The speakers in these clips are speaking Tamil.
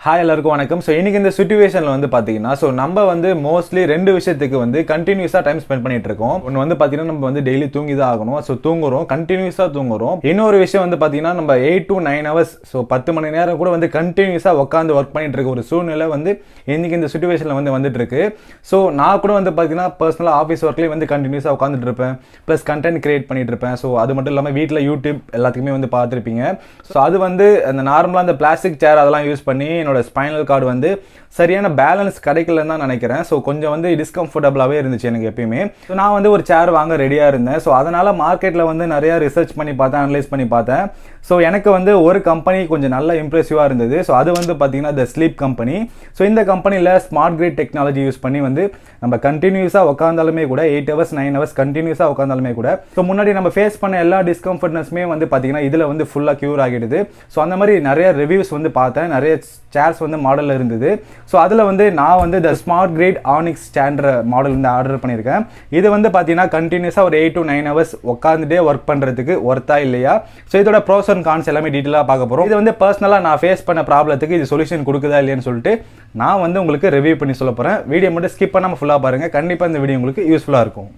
ஹாய் எல்லாருக்கும் வணக்கம். ஸோ இன்னைக்கு இந்த சிச்சுவேஷனில் வந்து பார்த்தீங்கன்னா நம்ம வந்து மோஸ்ட்லி ரெண்டு விஷயத்துக்கு வந்து கண்டினியூஸாக டைம் ஸ்பெண்ட் பண்ணிட்டு இருக்கோம். ஒன்று வந்து பார்த்தீங்கன்னா நம்ம வந்து டெய்லி தூங்கி தான் ஆகணும். ஸோ தூங்குறோம், கண்டினியூஸாக தூங்குறோம். இன்னொரு விஷயம் வந்து பார்த்தீங்கன்னா நம்ம 8 to 9 hours, ஸோ 10 மணி நேரம் கூட வந்து கண்டினியூஸாக உட்காந்து ஒர்க் பண்ணிட்டு இருக்க ஒரு சூழ்நிலை வந்து இன்னைக்கு இந்த சிச்சுவேஷனில் வந்துட்டு இருக்கு. ஸோ நான் கூட வந்து பார்த்தீங்கன்னா பர்சனலாக ஆஃபீஸ் ஒர்க்லேயே வந்து கண்டினியூஸாக உட்காந்துட்டு இருப்பேன், ப்ளஸ் கண்டென்ட் கிரியேட் பண்ணிட்டு இருப்பேன். ஸோ அது மட்டும் இல்லாமல் வீட்டில் யூடியூப் எல்லாத்துக்குமே வந்து பார்த்துருப்பீங்க. ஸோ அது வந்து அந்த நார்மலாக அந்த பிளாஸ்டிக் சேர் அதெல்லாம் யூஸ் பண்ணி என்னோட ஸ்பைனல் கார்டு வந்து சரியான பேலன்ஸ் கிடைக்கலன்னு தான் நினைக்கிறேன். ஸோ கொஞ்சம் வந்து டிஸ்கம்ஃபர்டபுளாகவே இருந்துச்சு எனக்கு எப்பயுமே. ஸோ நான் வந்து ஒரு சேர் வாங்க ரெடியாக இருந்தேன். ஸோ அதனால் மார்க்கெட்டில் வந்து நிறையா ரிசர்ச் பண்ணி பார்த்தேன், அனலைஸ் பண்ணி பார்த்தேன். ஸோ எனக்கு வந்து ஒரு கம்பெனி கொஞ்சம் நல்ல இம்ப்ரெசிவாக இருந்தது. ஸோ அது வந்து பார்த்தீங்கன்னா த ஸ்லீப் கம்பெனி. ஸோ இந்த கம்பெனியில் ஸ்மார்ட் கிரிட் டெக்னாலஜி யூஸ் பண்ணி வந்து நம்ம கண்டினியூஸாக உட்காந்தாலுமே கூட 8 hours 9 hours கண்டினியூஸாக உட்காந்தாலுமே கூட ஸோ முன்னாடி நம்ம ஃபேஸ் பண்ண எல்லா டிஸ்கம்ஃபர்ட்னஸ்மே வந்து பார்த்தீங்கன்னா இதில் வந்து ஃபுல்லாக க்யூர் ஆகிடுது. ஸோ அந்த மாதிரி நிறைய ரிவ்யூஸ் வந்து பார்த்தேன், நிறைய சேர்ஸ் வந்து மாடலில் இருந்தது. ஸோ அதில் வந்து நான் வந்து the smart grid ONYX standard model வந்து ஆர்டர் பண்ணியிருக்கேன். இது வந்து பார்த்தீங்கன்னா கண்டினியூஸாக ஒரு 8 to 9 hours உட்காந்துட்டே ஒர்க் பண்ணுறதுக்கு ஒர்த்தா இல்லையா, ஸோ இதோட ப்ரோஸ் அண்ட் கான்ஸ் எல்லாமே டீட்டெயிலாக பார்க்க போகிறோம். இது வந்து பர்சனலாக நான் ஃபேஸ் பண்ண ப்ராப்ளத்துக்கு இது சொல்யூஷன் கொடுக்குதா இல்லையான்னு சொல்லிட்டு நான் வந்து உங்களுக்கு ரிவ்யூ பண்ணி சொல்ல போகிறேன். வீடியோ மட்டும் ஸ்கிப் பண்ணாமல் ஃபுல்லாக பாருங்கள், கண்டிப்பாக இந்த வீடியோ உங்களுக்கு யூஸ்ஃபுல்லாக இருக்கும்.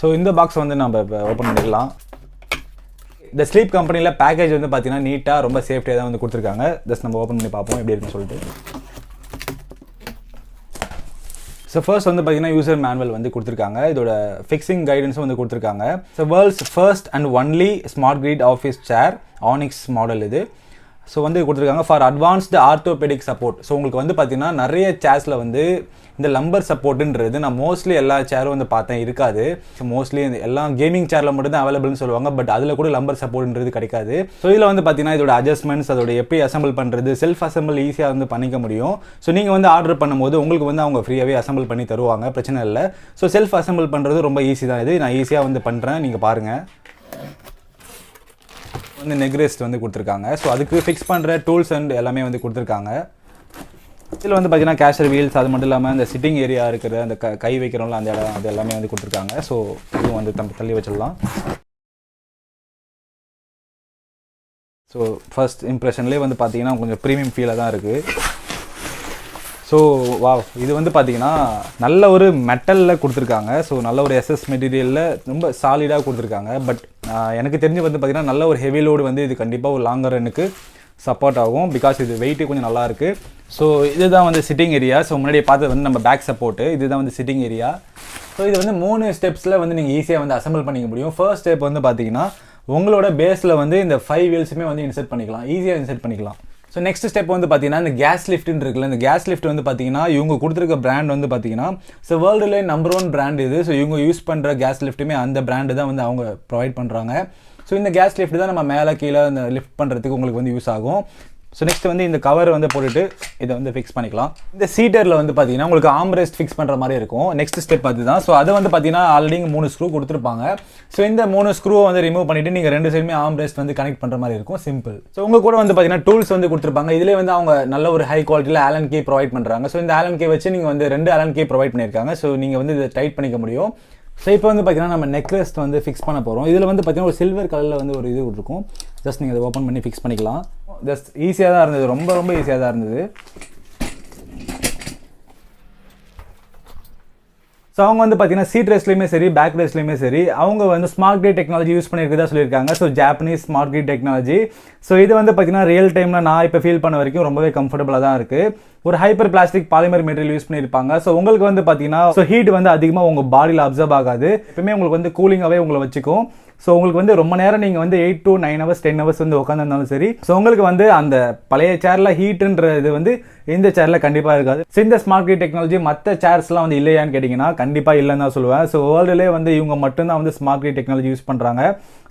ஸோ இந்த பாக்ஸ் வந்து நம்ம இப்போ ஓப்பன் பண்ணிக்கலாம். இந்த ஸ்லீப் கம்பெனியில் பேக்கேஜ் வந்து பார்த்தீங்கன்னா நீட்டாக ரொம்ப சேஃப்டியாக தான் வந்து கொடுத்துருக்காங்க. ஜஸ்ட் நம்ம ஓப்பன் பண்ணி பார்ப்போம் எப்படி இருக்குன்னு சொல்லிட்டு. ஸோ ஃபர்ஸ்ட் வந்து பார்த்தீங்கன்னா யூசர் மேனுவல் வந்து கொடுத்துருக்காங்க. இதோட ஃபிக்ஸிங் கைடன்ஸும் வந்து கொடுத்துருக்காங்க. So world's first and only smart grid office chair ONYX model இது. ஸோ வந்து கொடுத்துருக்காங்க for advanced orthopaedic support. So உங்களுக்கு வந்து பார்த்தீங்கன்னா நிறைய சேர்ஸில் வந்து இந்த லம்பர் சப்போர்ட்டுன்றது நான் மோஸ்ட்லி எல்லா சேரும் வந்து பார்த்தேன் இருக்காது. ஸோ மோஸ்ட்லி எல்லாம் கேமிங் சேரில் மட்டும் தான் அவைலபிள்னு சொல்லுவாங்க, பட் அதில் கூட லம்பர் சப்போர்ட்ன்றது கிடைக்காது. ஸோ இதில் வந்து பார்த்தீங்கன்னா இதோட அட்ஜஸ்ட்மெண்ட்ஸ், அதோட எப்படி அசம்பிள் பண்ணுறது, செல்ஃப் அசம்பிள் ஈஸியாக வந்து பண்ணிக்க முடியும். ஸோ நீங்கள் வந்து ஆர்டர் பண்ணும்போது உங்களுக்கு வந்து அவங்க ஃப்ரீயாகவே அசம்பிள் பண்ணி தருவாங்க, பிரச்சனை இல்லை. ஸோ செல்ஃப் அசம்பிள் பண்ணுறது ரொம்ப ஈஸி தான். இது நான் ஈஸியாக வந்து பண்ணுறேன், நீங்கள் பாருங்கள். வந்து நெக் ரெஸ்ட் வந்து கொடுத்துருக்காங்க. ஸோ அதுக்கு ஃபிக்ஸ் பண்ணுற டூல்ஸ் அண்ட் எல்லாமே வந்து கொடுத்துருக்காங்க. இதில் வந்து பார்த்தீங்கன்னா கேஷர் வீல்ஸ், அது மட்டும் இல்லாமல் இந்த சிட்டிங் ஏரியா இருக்கிற அந்த கை வைக்கிறோம்ல அந்த இடம், அது எல்லாமே வந்து கொடுத்துருக்காங்க. ஸோ இதுவும் வந்து தள்ளி வச்சிடலாம். ஸோ ஃபர்ஸ்ட் இம்ப்ரெஷன்லேயே வந்து பார்த்தீங்கன்னா கொஞ்சம் ப்ரீமியம் ஃபீலாக தான் இருக்குது. ஸோ இது வந்து பார்த்தீங்கன்னா நல்ல ஒரு மெட்டலில் கொடுத்துருக்காங்க. ஸோ நல்ல ஒரு SS மெட்டீரியலில் ரொம்ப சாலிடாக கொடுத்துருக்காங்க. பட் எனக்கு தெரிஞ்சு வந்து பார்த்தீங்கன்னா நல்ல ஒரு ஹெவி லோடு வந்து இது கண்டிப்பாக ஒரு லாங்கர் ரன்னுக்கு சப்போர்ட் ஆகும். பிகாஸ் இது வெயிட்டு கொஞ்சம் நல்லா இருக்குது. ஸோ இதுதான் வந்து சிட்டிங் ஏரியா. ஸோ முன்னாடியே பார்த்தது வந்து நம்ம பேக் சப்போர்ட்டு, இதுதான் வந்து சிட்டிங் ஏரியா. ஸோ இது வந்து 3 ஸ்டெப்ஸில் வந்து நீங்கள் ஈஸியாக வந்து அசம்பிள் பண்ணிக்க முடியும். ஃபர்ஸ்ட் ஸ்டெப் வந்து பார்த்தீங்கன்னா உங்களோட பேஸில் வந்து இந்த 5 வீல்ஸுமே வந்து இன்செர்ட் பண்ணிக்கலாம், ஈஸியாக இன்செர்ட் பண்ணிக்கலாம். ஸோ நெக்ஸ்ட் ஸ்டெப் வந்து பார்த்தீங்கன்னா இந்த கேஸ் லிஃப்ட்னு இருக்குல்ல, இந்த கேஸ் லிஃப்ட் வந்து பார்த்தீங்கன்னா இவங்க கொடுத்துருக்க பிராண்ட் வந்து பார்த்தீங்கன்னா ஸோ வேர்ல்டுலேயே நம்பர் 1 பிராண்ட் இது. ஸோ இவங்க யூஸ் பண்ணுற கேஸ் லிஃப்ட்டுமே அந்த பிராண்டு தான் வந்து அவங்க ப்ரொவைட் பண்ணுறாங்க. ஸோ இந்த கேஸ் லிஃப்ட் தான் நம்ம மேலே கீழே இந்த லிஃப்ட் பண்ணுறதுக்கு உங்களுக்கு வந்து யூஸ் ஆகும். ஸோ நெக்ஸ்ட் வந்து இந்த கவர் வந்து போட்டுட்டு இதை வந்து ஃபிக்ஸ் பண்ணிக்கலாம். இந்த சீட்டரில் வந்து பார்த்தீங்கன்னா உங்களுக்கு ஆம்ரெஸ்ட் ஃபிக்ஸ் பண்ணுற மாதிரி இருக்கும். நெக்ஸ்ட் ஸ்டெப் அதுதான். ஸோ அதை வந்து பார்த்தீங்கன்னா ஆல்ரெடி 3 ஸ்க்ரூ கொடுத்துருப்பாங்க. ஸோ இந்த 3 ஸ்க்ரூவை வந்து ரிமூவ் பண்ணிவிட்டு நீங்கள் 2 சைடுமே ஆம்ரெஸ்ட் வந்து கனெக்ட் பண்ணுற மாதிரி இருக்கும், சிம்பிள். ஸோ உங்கள் கூட வந்து பார்த்தீங்கன்னா டூல்ஸ் வந்து கொடுத்துருப்பாங்க. இதிலே வந்து அவங்க நல்ல ஒரு ஹை குவாலிட்டியில் ஆலன் கீ ப்ரொவைட் பண்ணுறாங்க. ஸோ இந்த ஆலன் கீ வச்சு நீங்கள் வந்து 2 ஆலன் கீ ப்ரொவைட் பண்ணியிருக்காங்க. ஸோ நீங்கள் வந்து இதை டைட் பண்ணிக்க முடியும். ஸோ இப்போ வந்து பார்த்தீங்கன்னா நம்ம நெக் ரெஸ்ட் வந்து ஃபிக்ஸ் பண்ண போகிறோம். இதில் வந்து பார்த்தீங்கன்னா ஒரு சில்வர் கலரில் வந்து ஒரு இது இருக்கும். ஜஸ்ட் நீங்கள் அதை ஓப்பன் பண்ணி ஃபிக்ஸ் பண்ணிக்கலாம். ஜஸ்ட் ஈஸியாக தான் இருந்தது, ரொம்ப ரொம்ப ஈஸியாக தான் இருந்தது. ஸோ அவங்க வந்து பார்த்தீங்கன்னா சீட் ரெஸ்ட்லேயுமே சரி, பேக் ரெஸ்ட்லேயுமே சரி, அவங்க வந்து ஸ்மார்ட் கிரிட் டெக்னாலஜி யூஸ் பண்ணியிருக்கதா சொல்லியிருக்காங்க. So Japanese smart grid technology. So இது வந்து பார்த்தீங்கன்னா ரியல் டைமில் நான் இப்போ ஃபீல் பண்ண வரைக்கும் ரொம்பவே கம்ஃபர்டபுளாக தான் இருக்குது. ஒரு hyper plastic polymer material use பண்ணியிருப்பாங்க. ஸோ உங்களுக்கு வந்து பார்த்தீங்கன்னா ஸோ ஹீட் வந்து அதிகமாக உங்கள் பாடியில் அப்சர்வ் ஆகாது, எப்பவுமே உங்களுக்கு வந்து கூலிங்காகவே உங்களை வச்சுக்கும். ஸோ உங்களுக்கு வந்து ரொம்ப நேரம் நீங்கள் வந்து 8 to 9 hours 10 hours வந்து உட்காந்துருந்தாலும் சரி, ஸோ உங்களுக்கு வந்து அந்த பழைய சேரில் ஹீட்டுன்ற இது வந்து இந்த சேரில் கண்டிப்பாக இருக்காது. ஸோ இந்த ஸ்மார்ட் கிரிட் டெக்னாலஜி மற்ற சேர்ஸ்லாம் வந்து இல்லையான்னு கேட்டிங்கன்னா கண்டிப்பாக இல்லைன்னு தான் சொல்லுவேன். ஸோ வேர்ல்டுலேயே வந்து இவங்க மட்டும்தான் வந்து ஸ்மார்ட் கிரிட் டெக்னாலஜி யூஸ் பண்ணுறாங்க.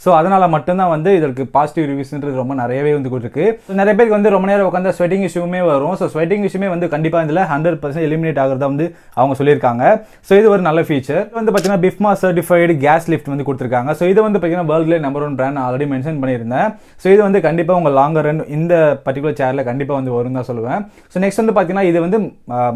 ஸோ அதனால் மட்டும்தான் வந்து இதற்கு பாசிட்டிவ் ரிவ்யூஸ்ன்றது ரொம்ப நிறையவே வந்து கொடுத்துருக்கு. ஸோ நிறைய பேருக்கு வந்து ரொம்ப நேரம் உட்காந்து ஸ்வெட்டிங் இஷ்யூமே வரும். ஸோ ஸ்வெட்டிங் இஷ்யூமே எல்லாமே வந்து கண்டிப்பாக இதில் 100% எலிமினேட் ஆகிறதா வந்து அவங்க சொல்லியிருக்காங்க. ஸோ இது ஒரு நல்ல ஃபீச்சர். வந்து பார்த்தீங்கன்னா பிஃப்மா சர்டிஃபைடு கேஸ் லிஃப்ட் வந்து கொடுத்துருக்காங்க. ஸோ இது வந்து பார்த்தீங்கன்னா வேர்ல்ட்லேயே நம்பர் 1 பிராண்ட் ஆல்ரெடி மென்ஷன் பண்ணியிருந்தேன். ஸோ இது வந்து கண்டிப்பாக உங்கள் லாங்கர் ரன் இந்த பர்டிகுலர் சேரில் கண்டிப்பாக வந்து வரும் தான் சொல்லுவேன். ஸோ நெக்ஸ்ட் வந்து பார்த்தீங்கன்னா இது வந்து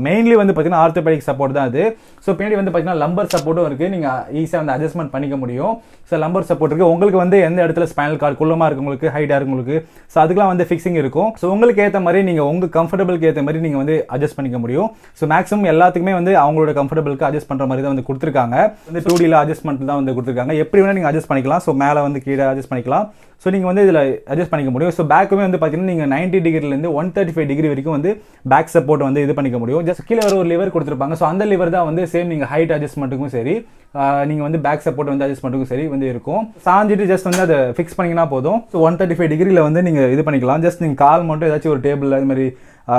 மெயின்லி வந்து பார்த்தீங்கன்னா ஆர்த்தோபெடிக் சப்போர்ட் தான் இது. ஸோ பின்னாடி வந்து பார்த்தீங்கன்னா லம்பர் சப்போர்ட்டும் இருக்குது. நீங்கள் ஈஸியாக வந்து அட்ஜஸ்ட்மெண்ட் பண்ணிக்க முடியும். ஸோ லம்பர் சப்போர்ட் இருக்குது. உங்களுக்கு வந்து எந்த இடத்துல ஸ்பைனல் கார்டு குள்ளமாக இருக்கவங்களுக்கு, ஹைட்டாக இருக்கவங்களுக்கு, ஸோ அதுக்கெல்லாம் வந்து ஃபிக்ஸிங் இருக்கும். ஸோ உங்களுக்கு ஏற்ற மாதிரி நீங்கள் உங்கள் கம்ஃபர்டபுளுக்கு ஏற்ற மாதிரி நீங்கள் வந்து அட்ஜஸ்ட் பண்ணிக்க முடியும். ஸோ மேக்ஸிமம் எல்லாத்துக்குமே வந்து அவங்களோட கம்ஃபர்டபுளுக்கு அட்ஜஸ்ட் பண்ணுற மாதிரி தான் வந்து கொடுத்துருக்காங்க. வந்து 2Dல அட்ஜஸ்ட்மெண்ட் தான் வந்து கொடுத்துருக்காங்க. எப்படி வேணால் நீங்கள் அட்ஜஸ்ட் பண்ணிக்கலாம். ஸோ மேலே வந்து கீழே அட்ஜஸ்ட் பண்ணிக்கலாம். ஸோ நீங்கள் வந்து இதில் அட்ஜஸ்ட் பண்ணிக்க முடியும். ஸோ பேக்குமே வந்து பார்த்தீங்கன்னா நீங்கள் 90 டிகிரிலேருந்து 135 டிகிரி வரைக்கும் வந்து பேக் சப்போர்ட் வந்து இது பண்ணிக்க முடியும். ஜஸ்ட் கீழே ஒரு லிவர் கொடுத்துருப்பாங்க. ஸோ அந்த லிவர் தான் வந்து சேம் நீங்கள் ஹைட் அட்ஜஸ்ட்மெண்ட்டுக்கும் சரி, நீங்கள் வந்து பேக் சப்போர்ட் வந்து அட்ஜஸ்ட்மெண்ட்டுக்கும் சரி வந்து இருக்கும். சாஞ்சிட்டு ஜஸ்ட் வந்து அதை ஃபிக்ஸ் பண்ணிங்கன்னா போதும். ஸோ 135 டிகிரியில் வந்து நீங்கள் இது பண்ணிக்கலாம். ஜஸ்ட் நீங்கள் கால் மட்டும் ஏதாச்சும் ஒரு டேபிள் அது மாதிரி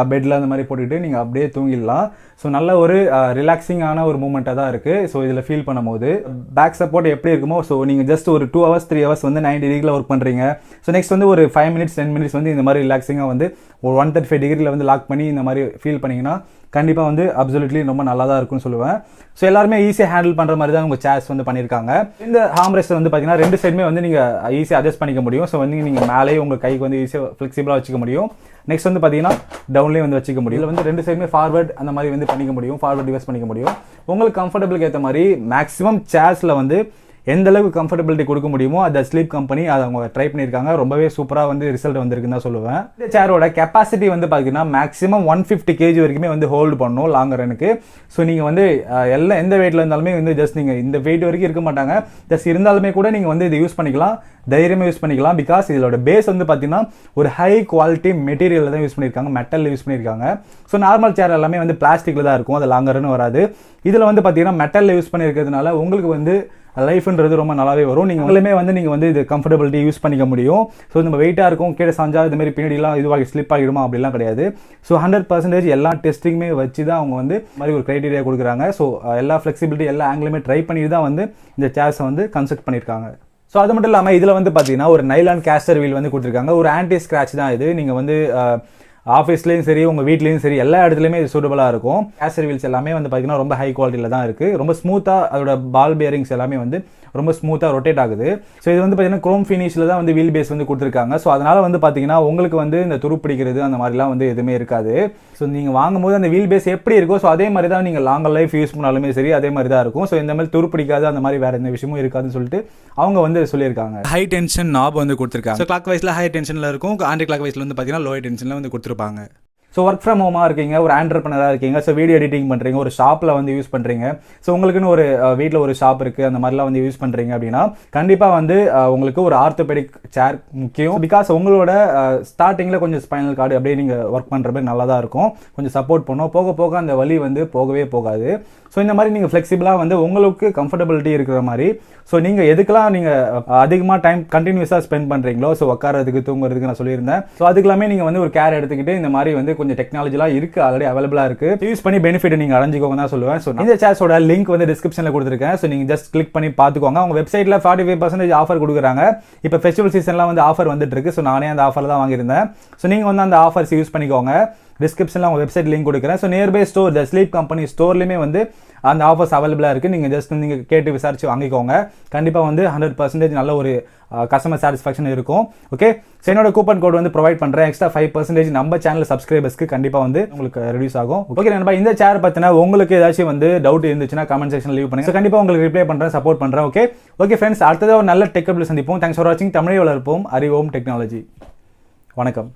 பெட்டில் அந்த மாதிரி போட்டுக்கிட்டு நீங்கள் அப்படியே தூங்கிடலாம். ஸோ நல்ல ஒரு ரிலாக்ஸிங்கான ஒரு மூமெண்ட்டாக தான் இருக்குது. ஸோ இதில் ஃபீல் பண்ணும்போது பேக் சப்போர்ட் எப்படி இருக்குமோ, ஸோ நீங்கள் ஜஸ்ட் ஒரு 2 hours 3 hours வந்து 90 டிகிரியில் ஒர்க் பண்ணுறீங்க. ஸோ நெக்ஸ்ட் வந்து ஒரு 5 minutes 10 minutes வந்து இந்த மாதிரி ரிலாக்ஸிங்காக வந்து ஒரு 135 டிகிரியில் வந்து லாக் பண்ணி இந்த மாதிரி ஃபீல் பண்ணிங்கன்னா கண்டிப்பாக வந்து அப்சல்யூட்லி ரொம்ப நல்லா தான் இருக்கும்னு சொல்லுவேன். ஸோ எல்லாருமே ஈஸியாக ஹேண்டில் பண்ணுற மாதிரி தான் உங்கள் சேர்ஸ் வந்து பண்ணியிருக்காங்க. இந்த ஹார்ம் ரெஸ்ட் வந்து பார்த்தீங்கன்னா 2 சைடுமே வந்து நீங்கள் ஈஸியாக அட்ஜஸ்ட் பண்ணிக்க முடியும். ஸோ வந்து நீங்கள் மேலேயே உங்கள் கைக்கு வந்து ஈஸியாக ஃப்ளெக்சிபிளாக வச்சுக்க முடியும். நெக்ஸ்ட் வந்து பார்த்தீங்கன்னா டவுன்லேயே வந்து வச்சுக்க முடியும். இதில் வந்து 2 சைடுமே ஃபார்வர்ட் அந்த மாதிரி வந்து பண்ணிக்க முடியும். ஃபார்வர்ட் ரிவர்ஸ் பண்ணிக்க முடியும். உங்களுக்கு கம்ஃபர்டபுளுக்கு ஏற்ற மாதிரி மேக்ஸிமம் சேர்ஸில் வந்து எந்த அளவுக்கு கம்ஃபர்டபிலிட்டி கொடுக்க முடியுமோ அதை ஸ்லீப் கம்பெனி அதை அவங்க ட்ரை பண்ணியிருக்காங்க. ரொம்பவே சூப்பராக வந்து ரிசல்ட் வந்திருக்குன்னு தான் சொல்லுவேன். இந்த சேரோட கெப்பாசிட்டி வந்து பார்த்தீங்கன்னா மேக்ஸிமம் 150 kg வரைக்குமே வந்து ஹோல்டு பண்ணணும் லாங் ரனுக்கு. ஸோ நீங்கள் வந்து எந்த வெயிட்டில் இருந்தாலுமே வந்து ஜஸ்ட் நீங்கள் இந்த வெயிட் வரைக்கும் இருக்க மாட்டாங்க. ஜஸ்ட் இருந்தாலுமே கூட நீங்கள் வந்து இதை யூஸ் பண்ணிக்கலாம், தைரியமாக யூஸ் பண்ணிக்கலாம். பிகாஸ் இதோட பேஸ் வந்து பார்த்தீங்கன்னா ஒரு ஹை குவாலிட்டி மெட்டீரியல் தான் யூஸ் பண்ணியிருக்காங்க, மெட்டலில் யூஸ் பண்ணியிருக்காங்க. ஸோ நார்மல் சேர் எல்லாமே வந்து பிளாஸ்டிக்கில் தான் இருக்கும், அது லாங் ரன் வராது. இதில் வந்து பார்த்தீங்கன்னா மெட்டலில் யூஸ் பண்ணியிருக்கிறதுனால உங்களுக்கு வந்து லைஃப்ன்றது ரொம்ப நல்லாவே வரும். நீங்கள் வந்து இது கம்ஃபர்டபிலிட்டி யூஸ் பண்ணிக்க முடியும். ஸோ நம்ம வெயிட்டாக இருக்கும், கீழே சாஞ்சா இது மாதிரி பின்னாடிலாம் இதுவாகி ஸ்லிப் ஆகிடுமா அப்படிலாம் கிடையாது. ஸோ 100% எல்லா டெஸ்டிங்குமே வச்சு தான் அவங்க வந்து மாதிரி ஒரு க்ரைட்டீரியா கொடுக்குறாங்க. ஸோ எல்லா ஃப்ளெக்சிபிலிட்டி எல்லா ஆங்கிலுமே ட்ரை பண்ணி தான் வந்து இந்த சேர்ஸை வந்து கன்ஸ்ட்ரக்ட் பண்ணியிருக்காங்க. ஸோ அது மட்டும் இல்லாமல் இதில் வந்து பார்த்தீங்கன்னா ஒரு நைலான் கேஸ்டர் வீல் வந்து கொடுத்துருக்காங்க. ஒரு ஆன்டி ஸ்க்ராட்ச் தான் இது. நீங்கள் வந்து ஆஃபீஸ்லேயும் சரி உங்கள் வீட்லேயும் சரி எல்லா இடத்துலையுமே இது சூட்டபுளாக இருக்கும். கேஸ்டர் வீல்ஸ் எல்லாமே வந்து பார்த்தீங்கன்னா ரொம்ப ஹை குவாலிட்டியில் தான் இருக்குது. ரொம்ப ஸ்மூத்தாக அதோட பால் பேரிங்ஸ் எல்லாமே வந்து ரொம்ப ஸ்மூத்தாக ரொட்டேட் ஆகுது. ஸோ இது வந்து பார்த்தீங்கன்னா குரோம் ஃபினிஷில் தான் வந்து வீல் பேஸ் வந்து கொடுத்துருக்காங்க. ஸோ அதனால் வந்து பார்த்தீங்கன்னா உங்களுக்கு வந்து இந்த துருப்பிடிக்கிறது அந்த மாதிரிலாம் வந்து எதுவுமே இருக்காது. ஸோ நீங்கள் வாங்கும்போது அந்த வீல் பேஸ் எப்படி இருக்கோ ஸோ அதே மாதிரி தான் நீங்கள் லாங் லைஃப் யூஸ் பண்ணாலுமே சரி அதே மாதிரி தான் இருக்கும். ஸோ இந்த மாதிரி துருப்பிடிக்காது அந்த மாதிரி வேறு எந்த விஷயமும் இருக்காதுன்னு சொல்லிட்டு அவங்க வந்து சொல்லியிருக்காங்க. ஹை டென்ஷன் நாப் வந்து கொடுத்துருக்காங்க. ஸோ கிளாக் வைஸில் ஹை டென்ஷனில் இருக்கும், ஆன்டி கிளாக் வைஸில் வந்து பார்த்தீங்கன்னா லோ டென்ஷனில் வந்து கொடுத்துருப்பாங்க. ஸோ ஒர்க் ஃப்ரம் ஹோமாக இருக்கீங்க, ஒரு ஆண்டர்ப்ரனராக இருக்கீங்க, ஸோ வீடியோ எடிட்டிங் பண்ணுறீங்க, ஒரு ஷாப்பில் வந்து யூஸ் பண்ணுறீங்க, ஸோ உங்களுக்குன்னு ஒரு வீட்டில் ஒரு ஷாப் இருக்குது அந்த மாதிரிலாம் வந்து யூஸ் பண்ணுறீங்க அப்படின்னா கண்டிப்பாக வந்து உங்களுக்கு ஒரு ஆர்த்தோபெடிக் சேர் முக்கியம். பிகாஸ் உங்களோட ஸ்டார்டிங்கில் கொஞ்சம் ஸ்பைனல் கார்டு அப்படியே நீங்கள் ஒர்க் பண்ணுற மாதிரி நல்லா தான் இருக்கும், கொஞ்சம் சப்போர்ட் பண்ணும். போக போக அந்த வலி வந்து போகவே போகாது. ஸோ இந்த மாதிரி நீங்கள் ஃப்ளெக்சிபிளாக வந்து உங்களுக்கு கம்ஃபர்டபிலிட்டி இருக்கிற மாதிரி ஸோ நீங்கள் எதுக்கெல்லாம் நீங்கள் அதிகமாக டைம் கண்டினியூஸாக ஸ்பெண்ட் பண்ணுறீங்களோ ஸோ உட்காரதுக்கு தூங்குறதுக்கு நான் சொல்லியிருந்தேன். ஸோ அதுக்கெல்லாமே நீங்கள் வந்து ஒரு கேர் எடுத்துக்கிட்டு இந்த மாதிரி வந்து கொஞ்சம் டெக்னாலஜிலாம் இருக்குது, ஆல்ரெடி அவைலபிளாக இருக்குது, யூஸ் பண்ணி பெனிஃபிட் நீங்கள் அடைஞ்சிக்கோங்க தான் சொல்லுவேன். ஸோ இந்த சேர்ஸோட லிங்க் வந்து டிஸ்கிரிப்ஷனில் கொடுத்துருக்கேன். ஸோ நீங்கள் ஜஸ்ட் கிளிக் பண்ணி பார்த்துக்கோங்க. அவங்க வெப்சைட்டில் 45% ஆஃபர் கொடுக்குறாங்க. இப்போ ஃபெஸ்டிவல் சீசன்லாம் வந்து ஆஃபர் வந்துட்டு இருக்கு. ஸோ நானே அந்த ஆஃபர் தான் வாங்கியிருந்தேன். ஸோ நீங்கள் வந்து அந்த ஆஃபர்ஸ் யூஸ் பண்ணிக்கோங்க. டிஸ்கிரிப்ஷனில் அவங்க வெப்சைட் லிங்க் கொடுக்குறேன். So nearby store the sleep company ஸ்டோர்லேயுமே வந்து அந்த ஆஃபர்ஸ் அவைலபிளாக இருக்குது. நீங்கள் ஜஸ்ட் நீங்கள் கேட்டு விசாரிச்சு வாங்கிக்கோங்க. கண்டிப்பாக வந்து 100% நல்ல ஒரு கஸ்டமர் சாட்டிஸ்ஃபேக்ஷன் இருக்கும். ஓகே, ஸோ என்னோட கூப்பன் கோட் வந்து ப்ரொவைட் பண்ணுறேன். எக்ஸ்ட்ரா 5% நம்ம சேனல் சப்ஸ்கிரைபர்ஸ்க்கு கண்டிப்பாக வந்து உங்களுக்கு ரெடியூஸ் ஆகும். ஓகே நண்பா, இந்த சேர் பற்றினா உங்களுக்கு ஏதாச்சும் வந்து டவுட் இருந்துச்சுன்னா கமெண்ட் செக்ஷன் லீவ் பண்ணுங்க. ஸோ கண்டிப்பாக உங்களுக்கு ரிப்ளை பண்ணுறேன், சப்போர்ட் பண்ணுறேன். ஓகே ஃப்ரெண்ட்ஸ், அடுத்ததாக ஒரு நல்ல டெக் அப்ல சந்திப்போம். தேங்க்ஸ் ஃபார் வாட்சிங். தமிழை வளர்ப்போம், அறிவோம் டெக்னாலஜி. வணக்கம்.